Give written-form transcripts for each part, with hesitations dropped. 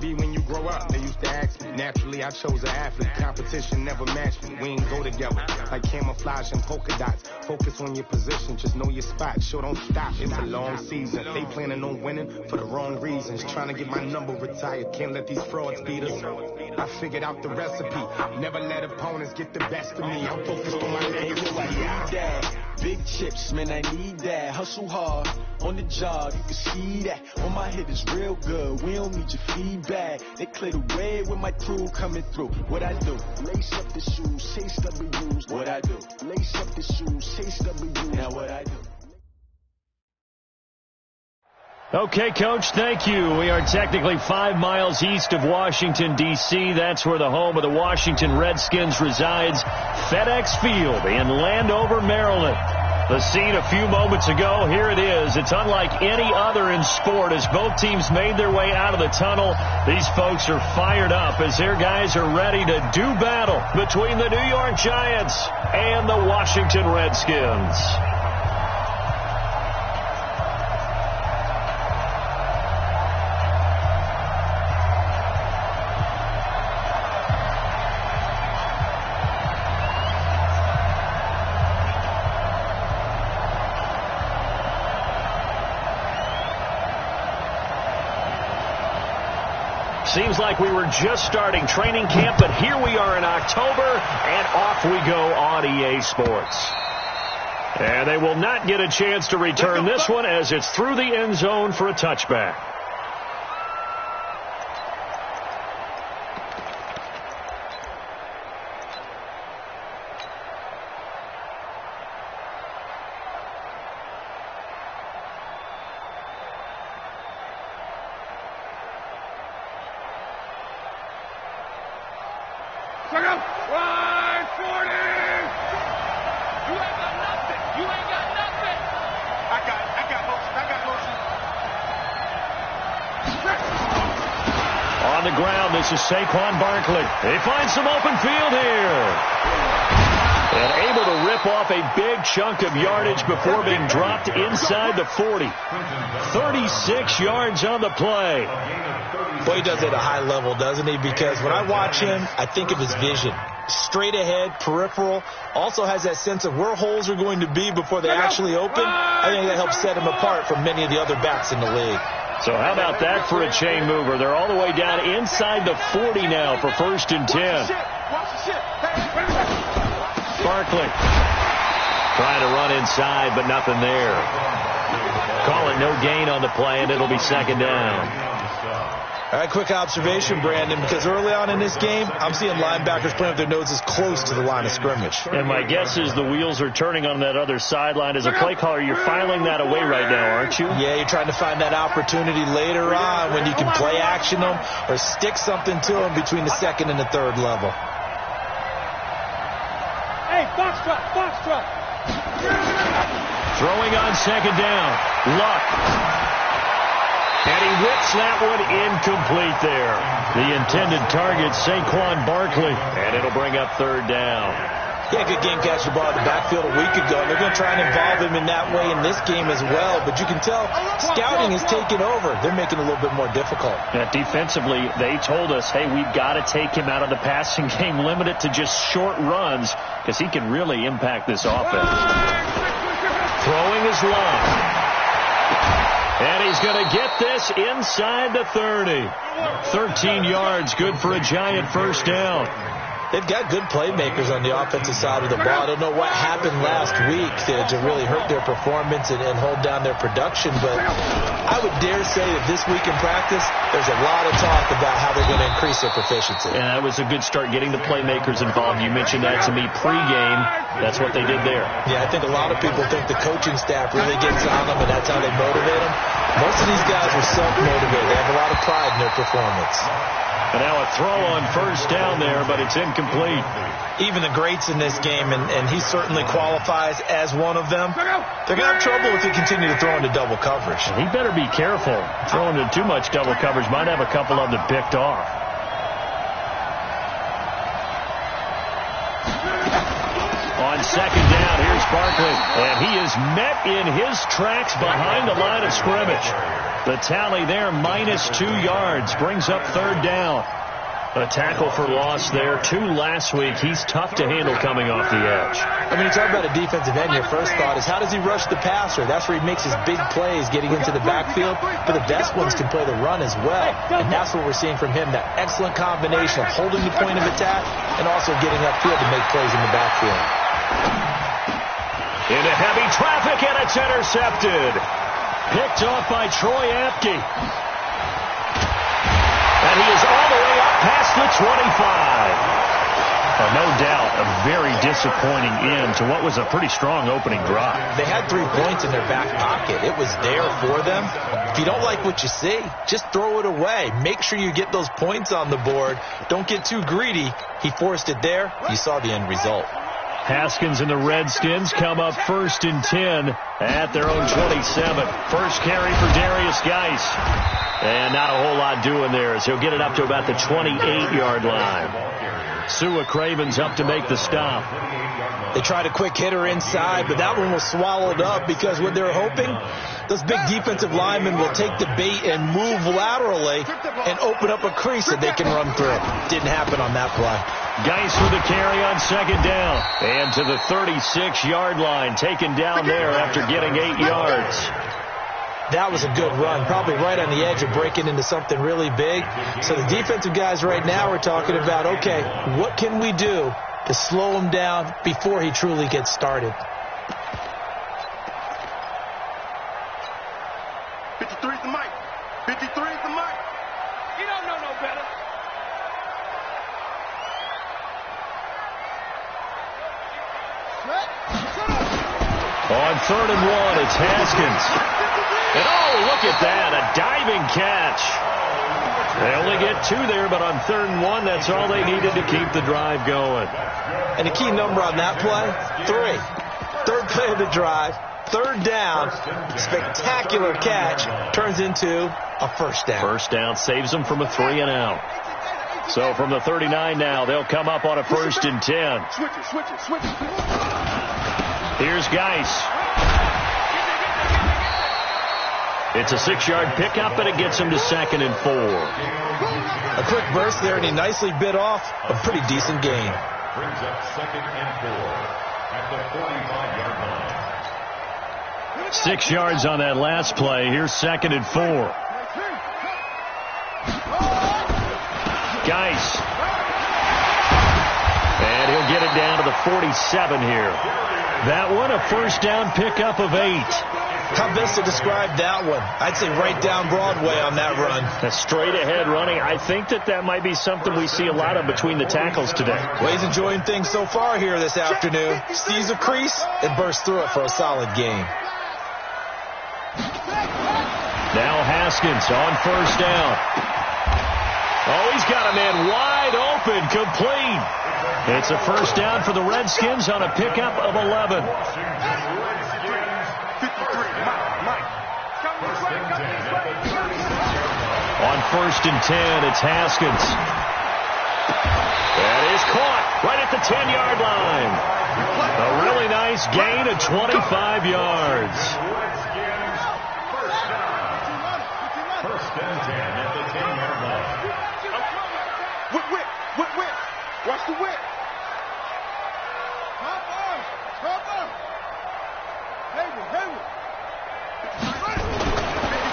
Be when you grow up, they used to ask me. Naturally, I chose an athlete. Competition never matched me. We ain't go together like camouflage and polka dots. Focus on your position, just know your spot. Sure, don't stop. It's a long season. They planning on winning for the wrong reasons. Trying to get my number retired. Can't let these frauds beat us. I figured out the recipe. Never let opponents get the best of me. I'm focused on my name. Big chips, man, I need that. Hustle hard on the job, you can see that. On my head is real good. We don't need your feedback. They clear the way with my crew coming through. What I do? Lace up the shoes, chase W's. What I do? Lace up the shoes, chase W's. Now what I do? Okay, Coach, thank you. We are technically 5 miles east of Washington, D.C. That's where the home of the Washington Redskins resides, FedEx Field in Landover, Maryland. The scene a few moments ago, here it is. It's unlike any other in sport as both teams made their way out of the tunnel. These folks are fired up as their guys are ready to do battle between the New York Giants and the Washington Redskins. Seems like we were just starting training camp, but here we are in October, and off we go on EA Sports. And they will not get a chance to return this one as it's through the end zone for a touchback. This is Saquon Barkley. He finds some open field here. And able to rip off a big chunk of yardage before being dropped inside the 40. 36 yards on the play. Well, he does it at a high level, doesn't he? Because when I watch him, I think of his vision. Straight ahead, peripheral. Also has that sense of where holes are going to be before they actually open. I think that helps set him apart from many of the other backs in the league. So how about that for a chain mover? They're all the way down inside the 40 now for 1st and 10. Barkley trying to run inside, but nothing there. Call it no gain on the play, and it'll be 2nd down. All right, quick observation, Brandon, because early on in this game, I'm seeing linebackers playing with their noses close to the line of scrimmage. And my guess is the wheels are turning on that other sideline. As a play caller, you're filing that away right now, aren't you? Yeah, you're trying to find that opportunity later on when you can play action them or stick something to them between the 2nd and the 3rd level. Hey, box truck. Throwing on 2nd down. Luck. And he whips that one incomplete there. The intended target, Saquon Barkley. And it'll bring up 3rd down. Yeah, good game catch the ball in the backfield a week ago. And they're going to try and involve him in that way in this game as well. But you can tell scouting is taking over. They're making it a little bit more difficult. Defensively, they told us, hey, we've got to take him out of the passing game, limit it to just short runs, because he can really impact this offense. Throwing his line. And he's going to get this inside the 30. 13 yards, good for a Giant 1st down. They've got good playmakers on the offensive side of the ball. I don't know what happened last week to really hurt their performance and hold down their production, but I would dare say that this week in practice, there's a lot of talk about how they're going to increase their proficiency. And that was a good start, getting the playmakers involved. You mentioned that to me pregame. That's what they did there. Yeah, I think a lot of people think the coaching staff really gets on them, and that's how they motivate them. Most of these guys are self-motivated. They have a lot of pride in their performance. And now a throw on 1st down there, but it's incomplete. Even the greats in this game, and he certainly qualifies as one of them, they're going to have trouble if they continue to throw into double coverage. He better be careful. Throwing into too much double coverage might have a couple of them picked off. On 2nd down, here's Barkley, and he is met in his tracks behind the line of scrimmage. The tally there, -2 yards, brings up third down. A tackle for loss there. 2 last week. He's tough to handle coming off the edge. I mean, you talk about a defensive end, your first thought is how does he rush the passer? That's where he makes his big plays getting into the backfield. But the best ones can play the run as well. And that's what we're seeing from him, that excellent combination of holding the point of attack and also getting upfield to make plays in the backfield. Into heavy traffic, and it's intercepted. Picked off by Troy Apke. And he is all the way up past the 25. No doubt, a very disappointing end to what was a pretty strong opening drive. They had 3 points in their back pocket. It was there for them. If you don't like what you see, just throw it away. Make sure you get those points on the board. Don't get too greedy. He forced it there. You saw the end result. Haskins and the Redskins come up 1st and 10 at their own 27. First carry for Darius Geis. And not a whole lot doing there as he'll get it up to about the 28-yard line. Sua Craven's up to make the stop. They tried a quick hitter inside, but that one was swallowed up because what they're hoping, those big defensive linemen will take the bait and move laterally and open up a crease that they can run through. Didn't happen on that play. Geis with a carry on 2nd down. And to the 36-yard line, taken down there after getting 8 yards. That was a good run, probably right on the edge of breaking into something really big. So the defensive guys right now are talking about, okay, what can we do to slow him down before he truly gets started? 53's the mic. 53's the mic. You don't know no better. On 3rd and 1, it's Haskins. And oh, look at that, a diving catch. They only get 2 there, but on 3rd and 1, that's all they needed to keep the drive going. And the key number on that play, 3. 3rd play of the drive, 3rd down, spectacular catch, turns into a 1st down. 1st down saves them from a 3 and out. So from the 39 now, they'll come up on a 1st and 10. Switch it. Here's Geis. It's a 6-yard pickup, and it gets him to 2nd and 4. A quick burst there, and he nicely bit off a pretty decent gain. Brings up 2nd and 4 at the 45-yard line. 6 yards on that last play. Here's 2nd and 4. Geis. And he'll get it down to the 47 here. That one, a 1st down pickup of 8. How best to describe that one? I'd say right down Broadway on that run. A straight ahead running. I think that might be something we see a lot of between the tackles today. Well, he's enjoying things so far here this afternoon. Sees a crease and bursts through it for a solid gain. Now Haskins on 1st down. Oh, he's got a man wide open, complete. It's a 1st down for the Redskins on a pickup of 11. On 1st and 10, it's Haskins. That is caught right at the 10-yard line. A really nice gain of 25 yards. First and 10 at the 10-yard line. Whip. Watch the whip.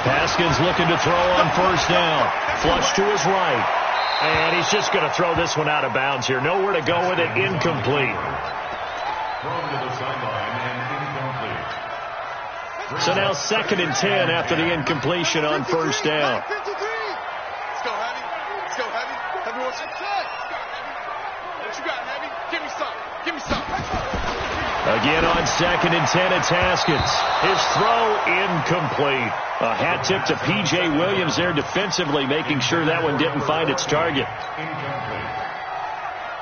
Haskins looking to throw on 1st down. Flush to his right. And he's just going to throw this one out of bounds here. Nowhere to go with it. Incomplete. Thrown to the sideline and incomplete. So now 2nd and 10 after the incompletion on 1st down. Let's go, Heavy. Heavy, what's your check? What you got, Heavy? Give me some. Again on 2nd and 10, it's Haskins. His throw incomplete. A hat tip to P.J. Williams there defensively, making sure that one didn't find its target. Incomplete.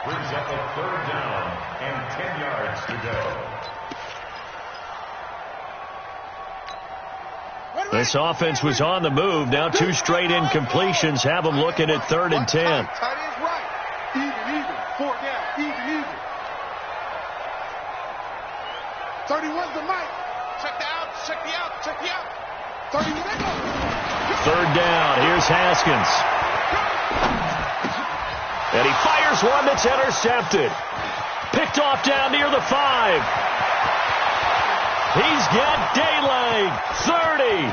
Brings up a 3rd down and 10 yards to go. This offense was on the move. Now 2 straight incompletions have them looking at 3rd and 10. Tight end's right. Even. 4 down. Even. 31's the mic. Check the out. Third down. Here's Haskins. And he fires one that's intercepted. Picked off down near the 5. He's got daylight. 30,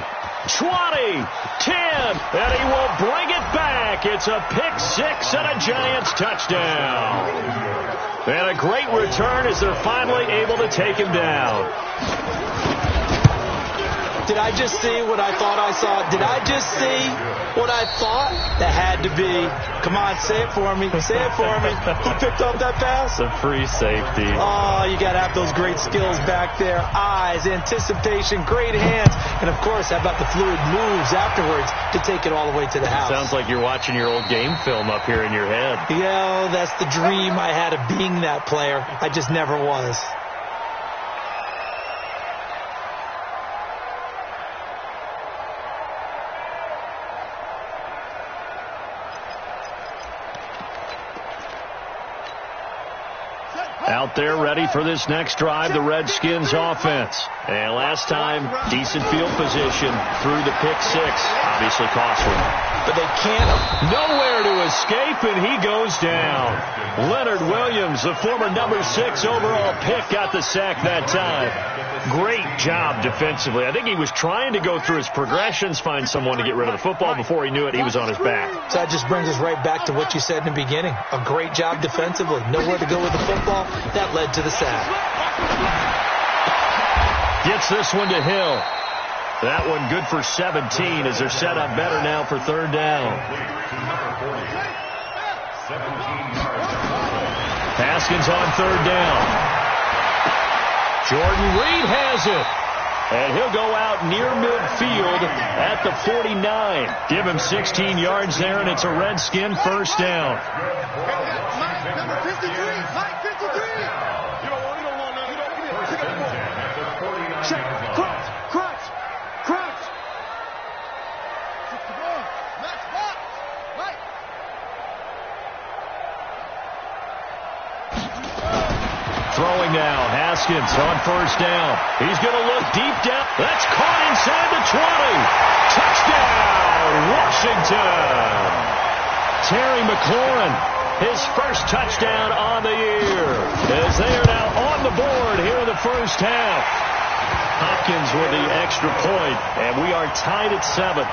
20, 10, and he will bring it back. It's a pick 6 and a Giants touchdown. And a great return as they're finally able to take him down. Did I just see what I thought I saw? Did I just see what I thought? That had to be. Come on, say it for me. Say it for me. Who picked up that pass? A free safety. Oh, you got to have those great skills back there. Eyes, anticipation, great hands. And, of course, how about the fluid moves afterwards to take it all the way to the house? Sounds like you're watching your old game film up here in your head. Yeah, that's the dream I had of being that player. I just never was. Out there ready for this next drive, the Redskins offense. And last time, decent field position through the pick 6. Obviously costly. But they can't. Nowhere to escape, and he goes down. Leonard Williams, the former number 6 overall pick, got the sack that time. Great job defensively. I think he was trying to go through his progressions, find someone to get rid of the football. Before he knew it, he was on his back. So that just brings us right back to what you said in the beginning. A great job defensively. Nowhere to go with the football. That led to the sack. Gets this one to Hill. That one good for 17 as they're set up better now for third down. Haskins on third down. Jordan Reed has it. And he'll go out near midfield at the 49. Give him 16 yards there, and it's a Redskin first down. Number 53, Mike 53. You don't want none. You don't get it. Pick up the ball. Check. Crunch. Check the ball. Match box. Mike. Throwing now, Haskins on first down. He's going to look deep down. That's caught inside the 20. Touchdown, Washington. Terry McLaurin, his first touchdown on the year, as they are now on the board here in the first half. Hopkins with the extra point, and we are tied at 7.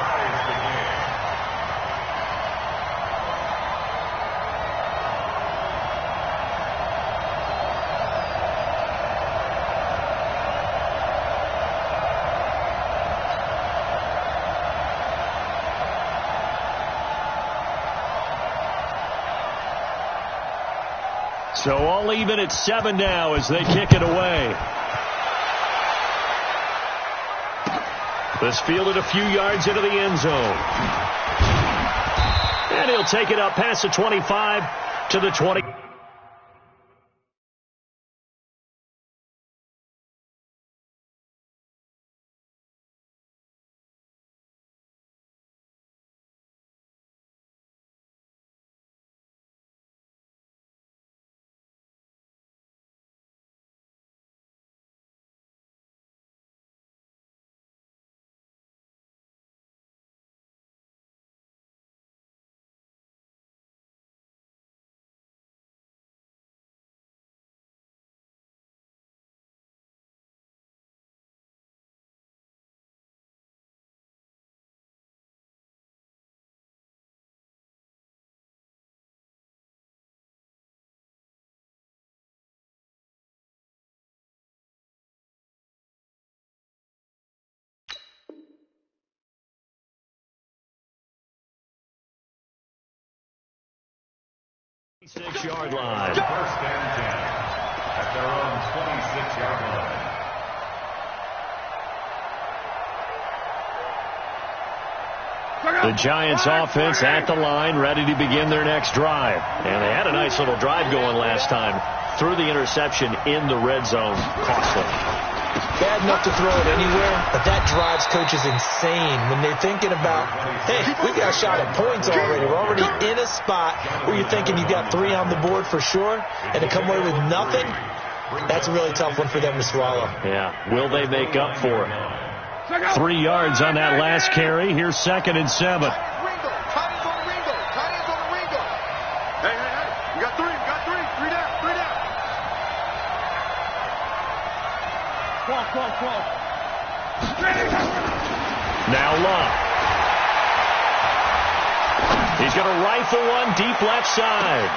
So all even at 7 now as they kick it away. This fielded a few yards into the end zone. And he'll take it up past the 25 to the 20. Yard line. First and 10 at their own 26-yard line. The Giants offense at the line, ready to begin their next drive. And they had a nice little drive going last time. Threw the interception in the red zone. Costly. Bad enough to throw it anywhere, but that drives coaches insane when they're thinking about, hey, we got a shot at points already. We're already in a spot where you're thinking you got 3 on the board for sure, and to come away with nothing, that's a really tough one for them to swallow. Yeah. Will they make up for it? 3 yards on that last carry. Here's 2nd and 7. Hey, you got three. Three down. Come on. Now Love. He's going to rifle one deep left side.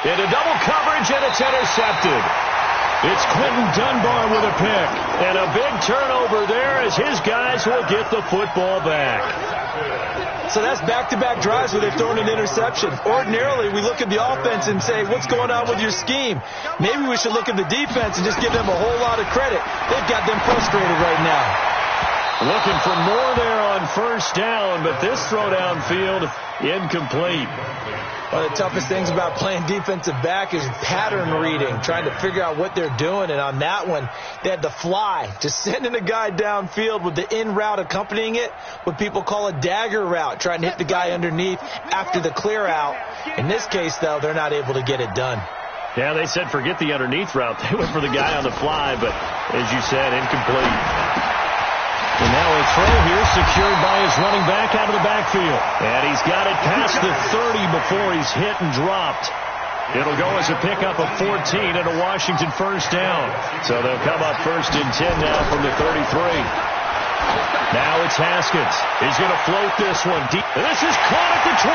Into double coverage, and it's intercepted. It's Quentin Dunbar with a pick. And a big turnover there as his guys will get the football back. So that's back-to-back drives where they've thrown an interception. Ordinarily, we look at the offense and say, what's going on with your scheme? Maybe we should look at the defense and just give them a whole lot of credit. They've got them frustrated right now. Looking for more there on 1st down, but this throw downfield incomplete. One of the toughest things about playing defensive back is pattern reading, trying to figure out what they're doing. And on that one, they had to fly, just sending a guy downfield with the in route accompanying it, what people call a dagger route, trying to hit the guy underneath after the clear out. In this case, though, they're not able to get it done. Yeah, they said forget the underneath route. They went for the guy on the fly, but as you said, incomplete. And now a throw here secured by his running back out of the backfield. And he's got it past the 30 before he's hit and dropped. It'll go as a pickup of 14 and a Washington 1st down. So they'll come up 1st and 10 now from the 33. Now it's Haskins. He's going to float this one deep. This is caught at the 20.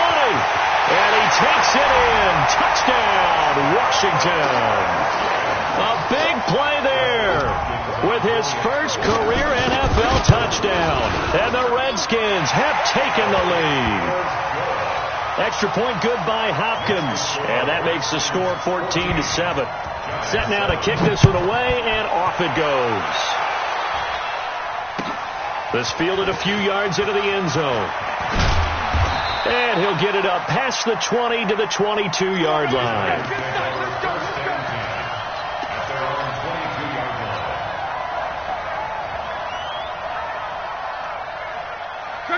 And he takes it in. Touchdown, Washington. A big play there with his first career NFL touchdown. And the Redskins have taken the lead. Extra point good by Hopkins. And that makes the score 14-7. Set now to kick this one away, and off it goes. This fielded a few yards into the end zone. And he'll get it up past the 20 to the 22-yard line.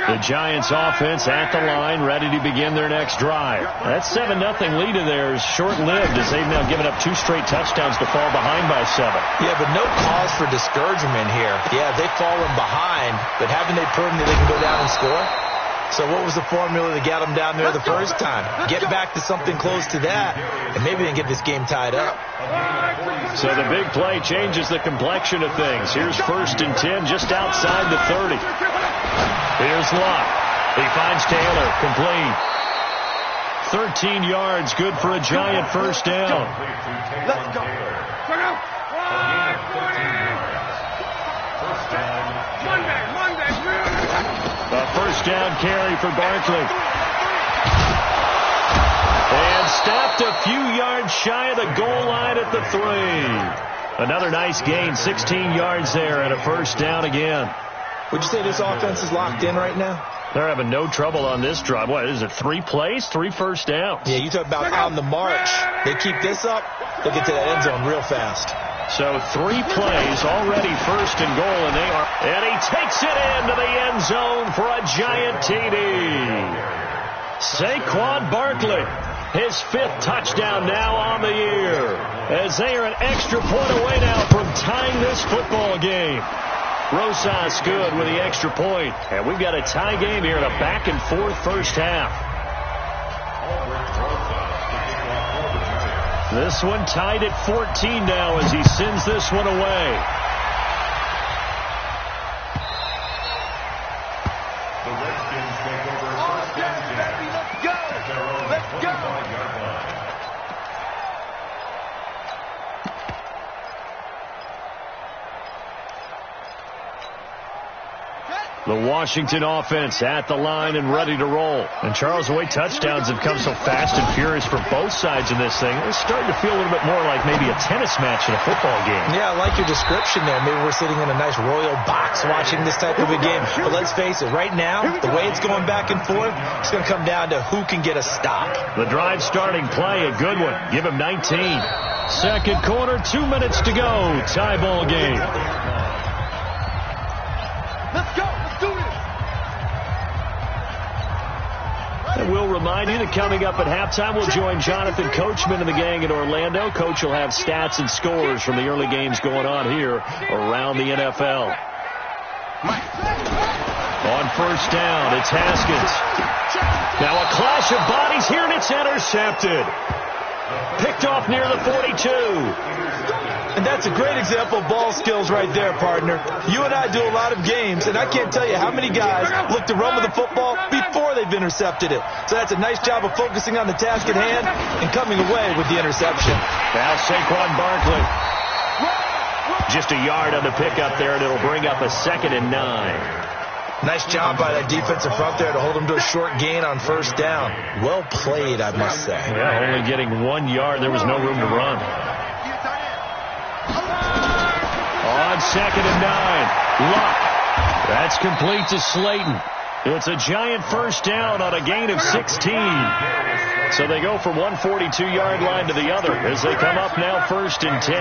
The Giants offense at the line, ready to begin their next drive. That 7-0 lead of theirs short-lived as they've now given up 2 straight touchdowns to fall behind by 7. Yeah, but no cause for discouragement here. Yeah, they've fallen behind, but haven't they proven that they can go down and score? So what was the formula that got them down there the first time? Get back to something close to that, and maybe they can get this game tied up. So the big play changes the complexion of things. Here's 1st and 10 just outside the 30. Here's Locke. He finds Taylor. Complete. 13 yards. Good for a Giant 1st down. Let's go. A 1st down carry for Barkley. And stopped a few yards shy of the goal line at the 3. Another nice gain. 16 yards there and a 1st down again. Would you say this offense is locked in right now? They're having no trouble on this drive. What is it, 3 plays, 3 1st downs? Yeah, you talk about on the march. They keep this up, they'll get to that end zone real fast. So 3 plays, already 1st and goal, and they are. And he takes it into the end zone for a Giant TD. Saquon Barkley, his 5th touchdown now on the year, as they are an extra point away now from tying this football game. Rosas good with the extra point. And we've got a tie game here in a back-and-forth first half. This one tied at 14 now as he sends this one away. The Redskins take over 1st and 10. Let's go! The Washington offense at the line and ready to roll. And Charles, the way touchdowns have come so fast and furious for both sides in this thing, it's starting to feel a little bit more like maybe a tennis match in a football game. Yeah, I like your description there. Maybe we're sitting in a nice royal box watching this type of a game. But let's face it, right now, the way it's going back and forth, it's going to come down to who can get a stop. The drive starting play, a good one. Give him 19. Second quarter, 2 minutes to go. Tie ball game. Let's go. Let's do this. And we'll remind you that coming up at halftime, we'll join Jonathan Coachman and the gang in Orlando. Coach will have stats and scores from the early games going on here around the NFL. On first down, it's Haskins. Now a clash of bodies here, and it's intercepted. Picked off near the 42. And that's a great example of ball skills right there, partner. You and I do a lot of games, and I can't tell you how many guys look to run with the football before they've intercepted it. So that's a nice job of focusing on the task at hand and coming away with the interception. Now Saquon Barkley. Just a yard on the pickup there, and it'll bring up a 2nd and 9. Nice job by that defensive front there to hold him to a short gain on first down. Well played, I must say. Yeah, only getting 1 yard. There was no room to run. On 2nd and 9, Luck. That's complete to Slayton. It's a giant first down on a gain of 16. So they go from one 42-yard line to the other as they come up now 1st and 10.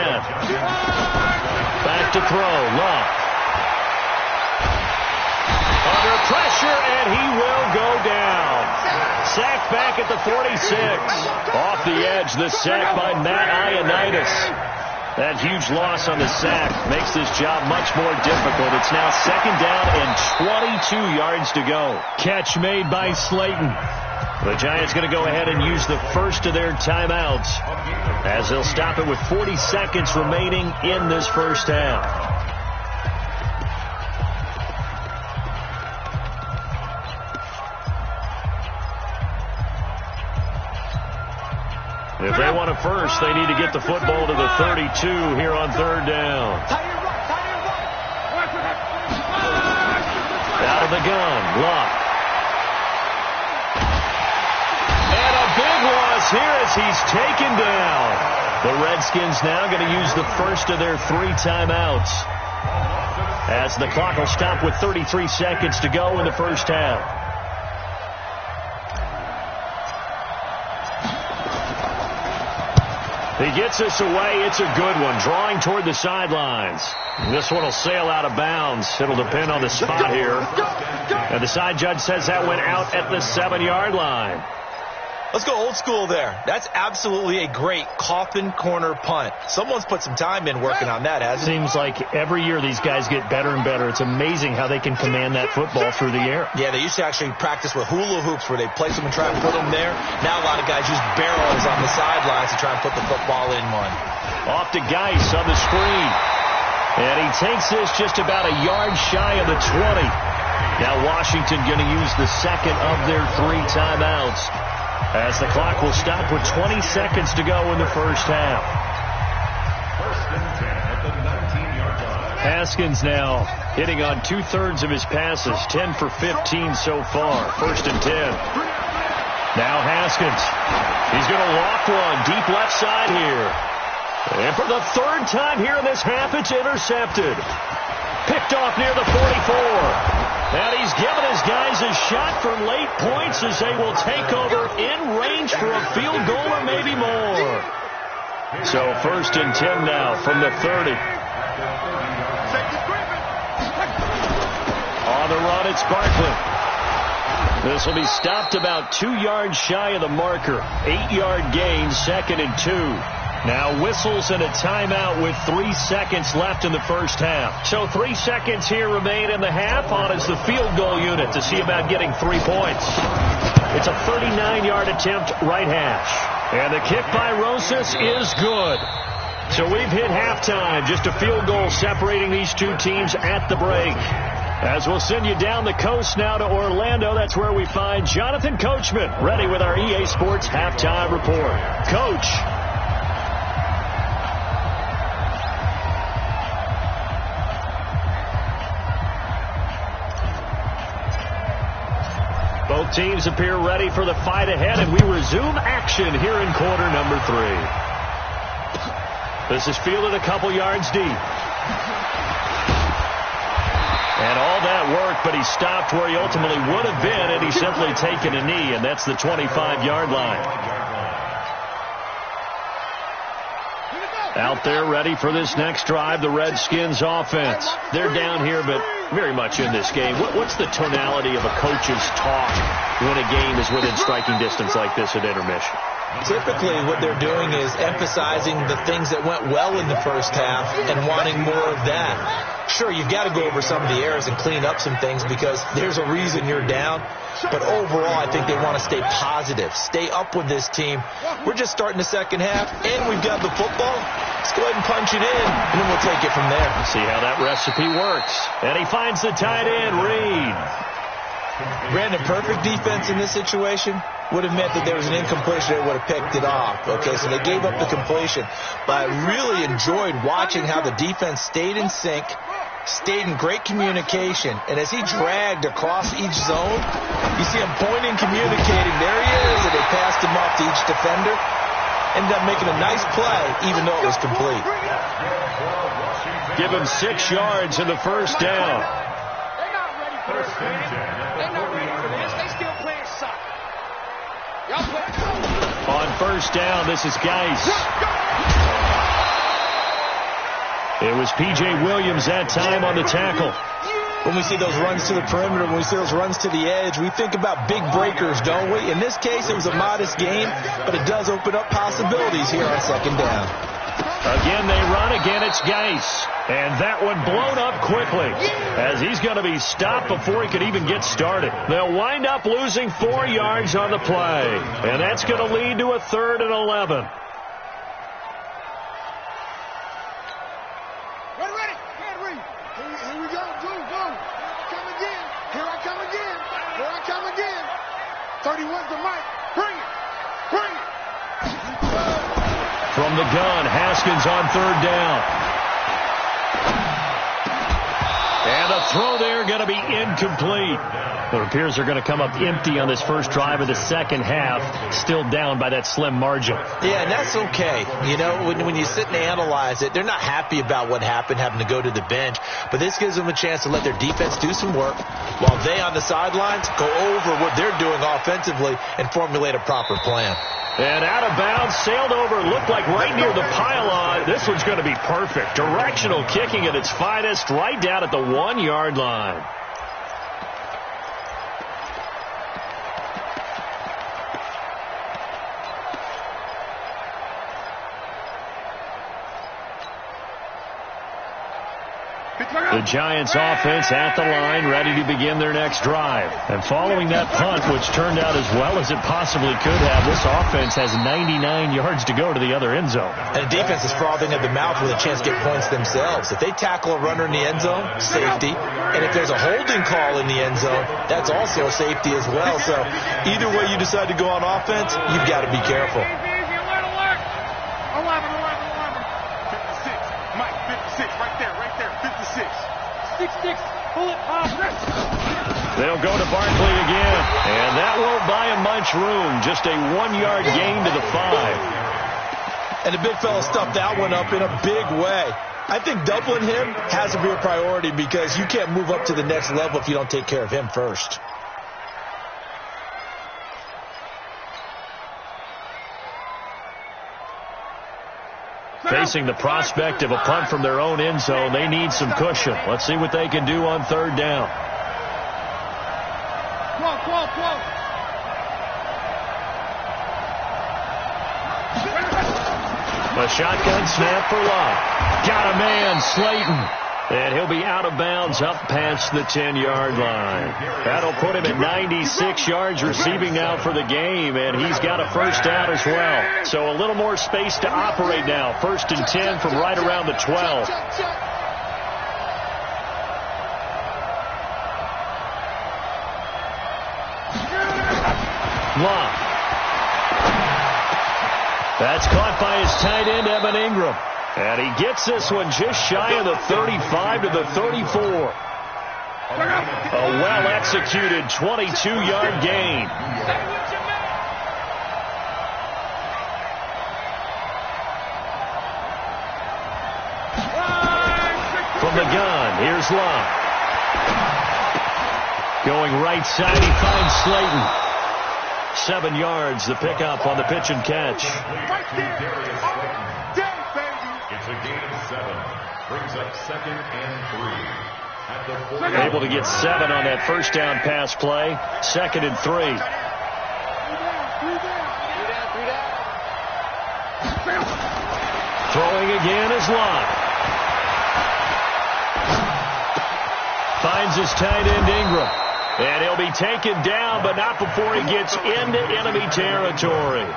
Back to throw, Luck. Under pressure, and he will go down. Sacked back at the 46. Off the edge, the sack by Matt Ioannidis. That huge loss on the sack makes this job much more difficult. It's now 2nd down and 22 yards to go. Catch made by Slayton. The Giants going to go ahead and use the first of their timeouts as they'll stop it with 40 seconds remaining in this first half. If they want it first, they need to get the football to the 32 here on 3rd down. Out of the gun, Luck. And a big loss here as he's taken down. The Redskins now going to use the first of their 3 timeouts as the clock will stop with 33 seconds to go in the first half. He gets this away. It's a good one. Drawing toward the sidelines. This one will sail out of bounds. It'll depend on the spot here. And the side judge says that went out at the 7-yard line. Let's go old school there. That's absolutely a great coffin corner punt. Someone's put some time in working on that, hasn't it? Seems like every year these guys get better and better. It's amazing how they can command that football through the air. Yeah, they used to actually practice with hula hoops where they place them and try and put them there. Now a lot of guys use barrels on the sidelines to try and put the football in one. Off to Geis on the screen. And he takes this just about a yard shy of the 20. Now Washington going to use the second of their 3 timeouts as the clock will stop with 20 seconds to go in the first half. 1st and 10 at the 19-yard line. Haskins now hitting on 2/3 of his passes, 10 for 15 so far. 1st and 10. Now Haskins. He's going to lock one deep left side here. And for the 3rd time here in this half, it's intercepted. Picked off near the 44. And he's given his guys a shot for late points as they will take over in range for a field goal or maybe more. So 1st and 10 now from the 30. On the run, it's Barkley. This will be stopped about 2 yards shy of the marker. 8-yard gain, 2nd and 2. Now whistles and a timeout with 3 seconds left in the first half. So 3 seconds here remain in the half. On is the field goal unit to see about getting 3 points. It's a 39-yard attempt right hash. And the kick by Rosas is good. So we've hit halftime. Just a field goal separating these 2 teams at the break. As we'll send you down the coast now to Orlando, that's where we find Jonathan Coachman ready with our EA Sports Halftime Report. Coach. Both teams appear ready for the fight ahead, and we resume action here in quarter number 3. This is fielded a couple yards deep. And all that work, but he stopped where he ultimately would have been, and he's simply taken a knee, and that's the 25-yard line. Out there ready for this next drive, the Redskins offense. They're down here, but very much in this game. What's the tonality of a coach's talk when a game is within striking distance like this at intermission? Typically, what they're doing is emphasizing the things that went well in the first half and wanting more of that. Sure, you've got to go over some of the errors and clean up some things because there's a reason you're down. But overall, I think they want to stay positive, stay up with this team. We're just starting the second half, and we've got the football. Let's go ahead and punch it in, and then we'll take it from there. See how that recipe works. And he finds the tight end, Reed. Brandon, perfect defense in this situation would have meant that there was an incompletion. They would have picked it off. Okay, so they gave up the completion. But I really enjoyed watching how the defense stayed in sync, stayed in great communication. And as he dragged across each zone, you see him pointing, communicating. There he is, and they passed him off to each defender. Ended up making a nice play, even though it was complete. Give him 6 yards in the first down. They're not ready for this. They still playing soccer. Y'all play. On first down, this is Geis. It was P.J. Williams that time on the tackle. When we see those runs to the perimeter, when we see those runs to the edge, we think about big breakers, don't we? In this case, it was a modest gain, but it does open up possibilities here on second down. Again, they run. Again, it's Geis. And that one blown up quickly as he's going to be stopped before he could even get started. They'll wind up losing 4 yards on the play. And that's going to lead to a 3rd and 11. Ready. Here we go. Go. Come again. Here I come again. 31's the mic. Bring it. From the gun, Haskins on 3rd down. And a throw there going to be incomplete. It appears they're going to come up empty on this first drive of the second half, still down by that slim margin. Yeah, and that's okay. You know, when you sit and analyze it, they're not happy about what happened, having to go to the bench. But this gives them a chance to let their defense do some work while they on the sidelines go over what they're doing offensively and formulate a proper plan. And out of bounds, sailed over, looked like right near the pylon. This one's going to be perfect. Directional kicking at its finest, right down at the 1-yard line. The Giants offense at the line, ready to begin their next drive. And following that punt, which turned out as well as it possibly could have, this offense has 99 yards to go to the other end zone. And the defense is frothing at the mouth with a chance to get points themselves. If they tackle a runner in the end zone, safety. And if there's a holding call in the end zone, that's also a safety as well. So either way you decide to go on offense, you've got to be careful. 56, pull it off. They'll go to Barkley again, and that won't buy him much room. Just a 1-yard gain to the 5. And the big fella stuffed that one up in a big way. I think doubling him has to be a priority because you can't move up to the next level if you don't take care of him first. Facing the prospect of a punt from their own end zone, they need some cushion. Let's see what they can do on 3rd down. A shotgun snap for Locke. Got a man, Slayton. And he'll be out of bounds up past the 10-yard line. That'll put him at 96 yards receiving now for the game, and he's got a first down as well. So a little more space to operate now. 1st and 10 from right around the 12. Locke. That's caught by his tight end, Evan Ingram. And he gets this one just shy of the 35 to the 34. A well-executed 22-yard gain. From the gun, here's Locke. Going right side, he finds Slayton. 7 yards, the pickup on the pitch and catch. It's a gain of 7. Brings up 2nd and 3. Able to get 7 on that first down pass play. 2nd and 3. Throwing again is Locke. finds his tight end Ingram. And he'll be taken down, but not before he gets into enemy territory.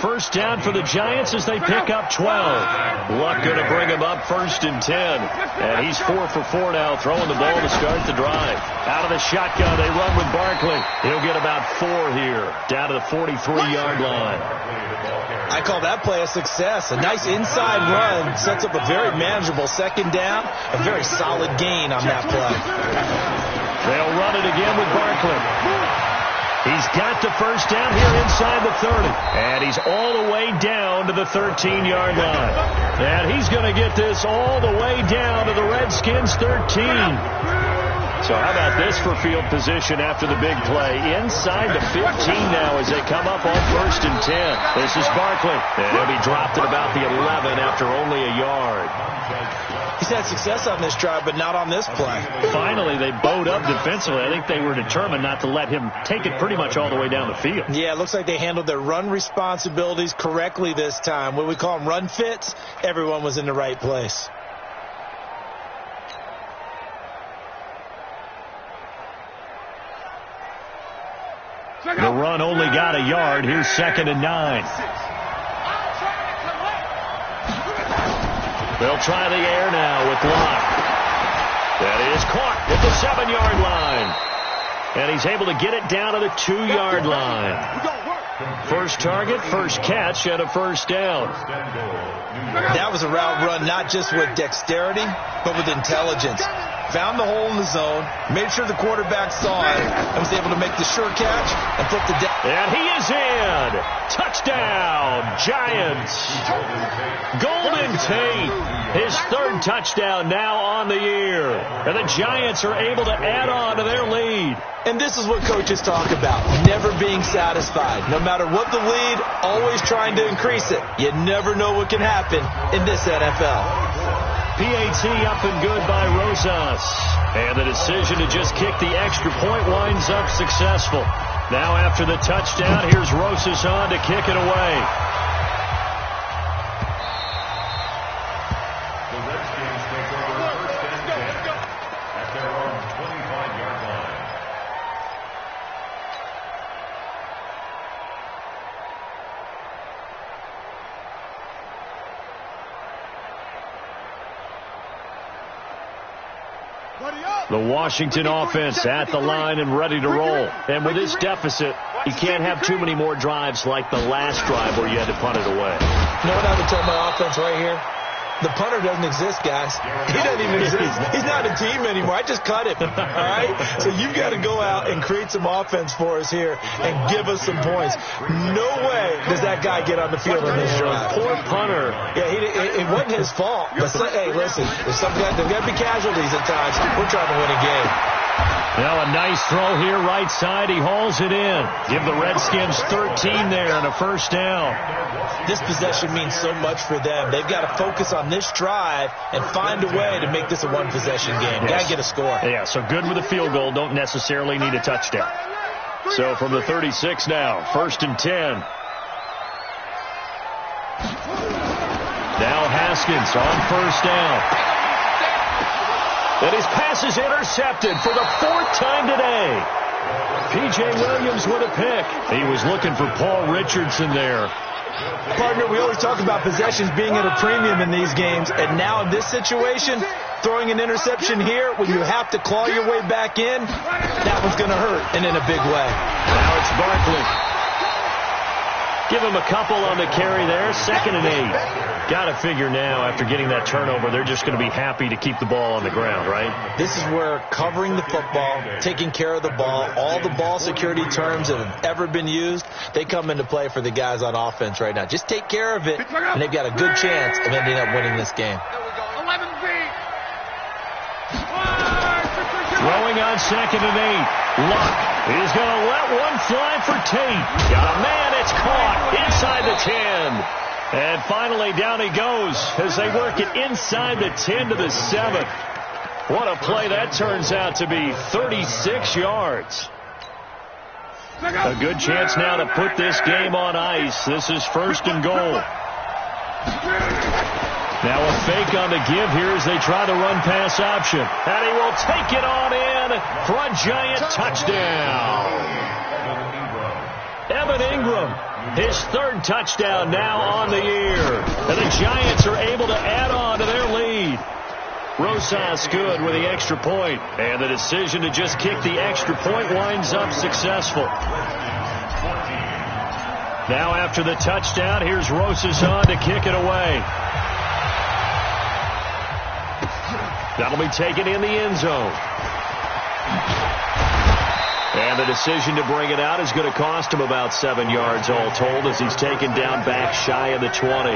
First down for the Giants as they pick up 12. Luck going to bring him up 1st and 10. And he's 4 for 4 now, throwing the ball to start the drive. Out of the shotgun, they run with Barkley. He'll get about 4 here, down to the 43-yard line. I call that play a success. A nice inside run sets up a very manageable second down. A very solid gain on that play. They'll run it again with Barkley. He's got the first down here inside the 30. And he's all the way down to the 13-yard line. And he's going to get this all the way down to the Redskins' 13. So how about this for field position after the big play? Inside the 15 now as they come up on 1st and 10. This is Barkley. And he'll be dropped at about the 11 after only a yard. He's had success on this drive, but not on this play. Finally, they bowed up defensively. I think they were determined not to let him take it pretty much all the way down the field. Yeah, it looks like they handled their run responsibilities correctly this time. What we call them run fits, everyone was in the right place. The run only got a yard. Here's 2nd and 9. They'll try the air now with Locke. That is caught at the 7-yard line. And he's able to get it down to the 2-yard line. First target, first catch, and a first down. That was a route run not just with dexterity, but with intelligence. Found the hole in the zone, made sure the quarterback saw it, and was able to make the sure catch and flip the down. And he is in. Touchdown, Giants. Golden Tate, his 3rd touchdown now on the year. And the Giants are able to add on to their lead. And this is what coaches talk about, never being satisfied. No matter what the lead, always trying to increase it. You never know what can happen in this NFL. PAT up and good by Rosas. And the decision to just kick the extra point winds up successful. Now after the touchdown, here's Rosas on to kick it away. The Redskins take over 1st and 10 at their own 25-yard line. The Washington offense at the line and ready to roll. And with this deficit, you can't have too many more drives like the last drive where you had to punt it away. You know what I would tell my offense right here? The punter doesn't exist, guys. He doesn't even exist. He's not a team anymore. I just cut him. All right? So you've got to go out and create some offense for us here and give us some points. No way does that guy get on the field on this drive. Poor punter. Yeah, it wasn't his fault. But hey, listen, there's got to be casualties at times. We're trying to win a game. Now a nice throw here right side. He hauls it in. Give the Redskins 13 there and a first down. This possession means so much for them. They've got to focus on this drive and find a way to make this a one-possession game. Yes. Got to get a score. Yeah, so good with a field goal. Don't necessarily need a touchdown. So from the 36 now, 1st and 10. Now Haskins on first down. And his pass is intercepted for the 4th time today. P.J. Williams with a pick. He was looking for Paul Richardson there. Partner, we always talk about possessions being at a premium in these games, and now in this situation, throwing an interception here when you have to claw your way back in, that one's going to hurt, and in a big way. Now it's Barkley. Give him a couple on the carry there, 2nd and 8. Got to figure now, after getting that turnover, they're just going to be happy to keep the ball on the ground, right? This is where covering the football, taking care of the ball, all the ball security terms that have ever been used, they come into play for the guys on offense right now. Just take care of it, and they've got a good chance of ending up winning this game. Throwing on 2nd and 8. Luck is going to let one fly for Tate. Got a man, it's caught inside the 10. And finally down he goes as they work it inside the 10 to the 7. What a play that turns out to be, 36 yards. A good chance now to put this game on ice. This is 1st and goal. Now a fake on the give here as they try the run-pass option. And he will take it on in for a Giant touchdown. Evan Ingram, his third touchdown now on the year. And the Giants are able to add on to their lead. Rosas good with the extra point. And the decision to just kick the extra point winds up successful. Now after the touchdown, here's Rosas on to kick it away. That'll be taken in the end zone. And the decision to bring it out is going to cost him about 7 yards all told as he's taken down back shy of the 20.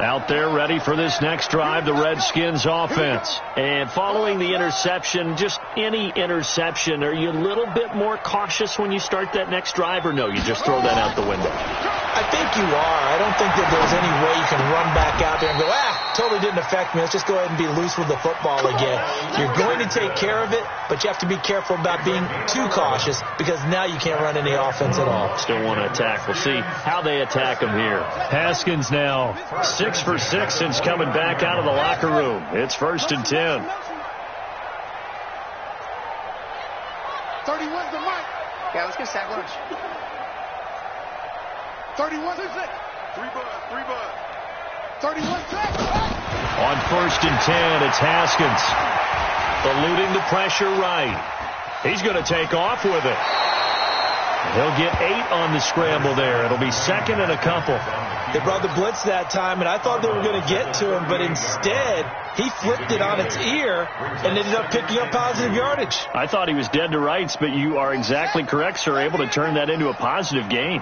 Out there ready for this next drive, the Redskins offense. And following the interception, just any interception, are you a little bit more cautious when you start that next drive, or no, you just throw that out the window? I think you are. I don't think that there's any way you can run back out there and go, totally didn't affect me. Let's just go ahead and be loose with the football again. You're going to take care of it, but you have to be careful about being too cautious because now you can't run any offense at all. Still want to attack. We'll see how they attack him here. Haskins now 6 for 6 since coming back out of the locker room. It's 1st and 10. 31's the mic. Yeah, let's get sack lunch. 31 6. 3 bud. 31 6. On 1st and 10, it's Haskins. Eluding the pressure right. He's going to take off with it. He'll get 8 on the scramble there. It'll be 2nd and a couple. They brought the blitz that time, and I thought they were going to get to him, but instead, he flipped it on its ear and ended up picking up positive yardage. I thought he was dead to rights, but you are exactly correct, sir, able to turn that into a positive gain.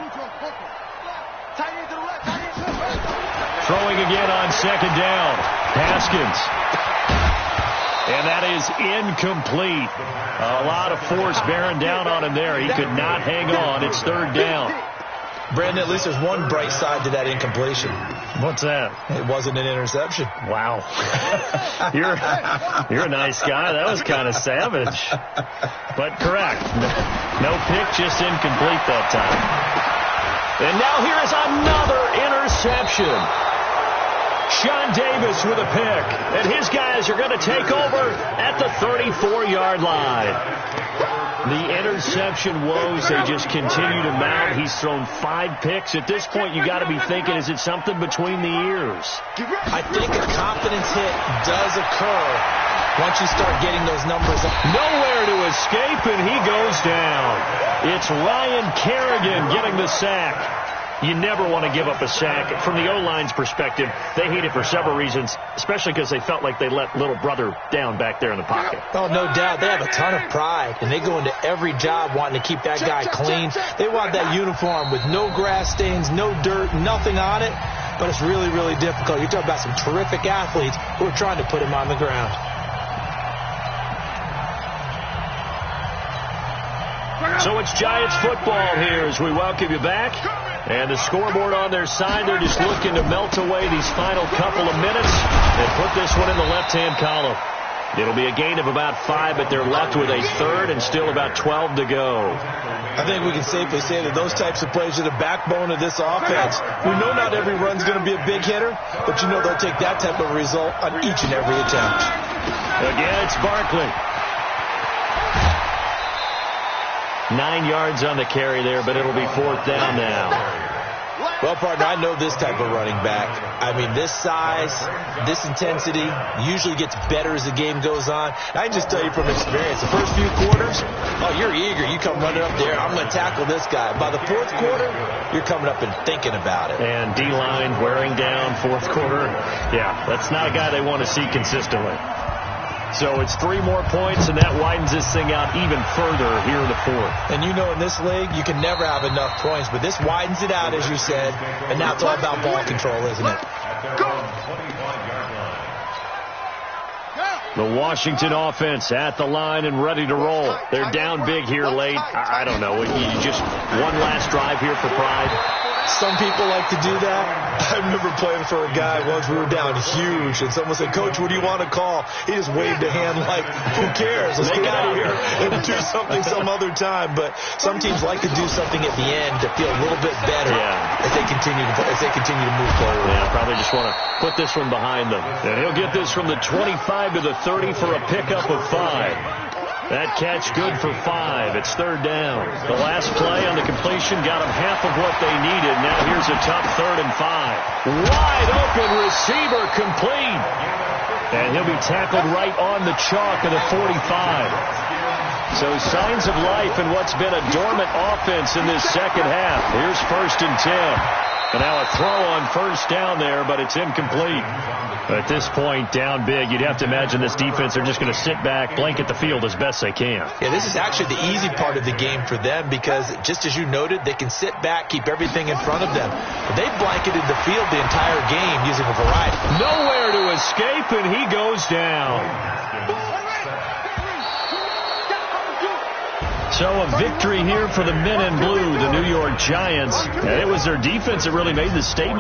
Throwing again on 2nd down. Haskins. And that is incomplete. A lot of force bearing down on him there. He could not hang on. It's 3rd down. Brandon, at least there's one bright side to that incompletion. What's that? It wasn't an interception. Wow. You're a nice guy. That was kind of savage. But correct. No pick, just incomplete that time. And now here is another interception. Sean Davis with a pick. And his guys are going to take over at the 34-yard line. The interception woes, they just continue to mount. He's thrown 5 picks. At this point, you got to be thinking, is it something between the ears? I think a confidence hit does occur once you start getting those numbers up. Nowhere to escape, and he goes down. It's Ryan Kerrigan getting the sack. You never want to give up a sack. From the O-line's perspective, they hate it for several reasons, especially because they felt like they let little brother down back there in the pocket. Oh, no doubt. They have a ton of pride, and they go into every job wanting to keep that guy clean. They want that uniform with no grass stains, no dirt, nothing on it, but it's really, really difficult. You're talking about some terrific athletes who are trying to put him on the ground. So it's Giants football here as we welcome you back. And the scoreboard on their side, they're just looking to melt away these final couple of minutes and put this one in the left-hand column. It'll be a gain of about 5, but they're left with a 3rd and still about 12 to go. I think we can safely say that those types of plays are the backbone of this offense. We know not every run's going to be a big hitter, but you know they'll take that type of result on each and every attempt. Again, it's Barkley. 9 yards on the carry there, but it'll be 4th down now. Well, partner, I know this type of running back. I mean, this size, this intensity usually gets better as the game goes on. I can just tell you from experience, the first few quarters, you're eager. You come running up there, I'm going to tackle this guy. By the 4th quarter, you're coming up and thinking about it. And D-line wearing down 4th quarter. Yeah, that's not a guy they want to see consistently. So it's 3 more points, and that widens this thing out even further here in the 4th. And you know in this league, you can never have enough points, but this widens it out, as you said, and now it's all about ball control, isn't it? The Washington offense at the line and ready to roll. They're down big here late. I don't know. You just one last drive here for pride. Some people like to do that. I remember playing for a guy once. We were down huge, and someone said, "Coach, what do you want to call?" He just waved a hand like, "Who cares? Let's get out of here and do something some other time." But some teams like to do something at the end to feel a little bit better as they continue to move forward. Yeah, probably just want to put this one behind them. And he'll get this from the 25 to the 30 for a pickup of 5. That catch good for 5. It's third down. The last play on the completion got them half of what they needed. Now here's a tough 3rd and 5. Wide open receiver complete. And he'll be tackled right on the chalk of the 45. So signs of life in what's been a dormant offense in this second half. Here's 1st and 10. And now a throw on first down there, but it's incomplete. At this point, down big, you'd have to imagine this defense are just going to sit back, blanket the field as best they can. Yeah, this is actually the easy part of the game for them because, just as you noted, they can sit back, keep everything in front of them. They blanketed the field the entire game using a variety. Nowhere to escape, and he goes down. So a victory here for the men in blue, the New York Giants. And it was their defense that really made the statement.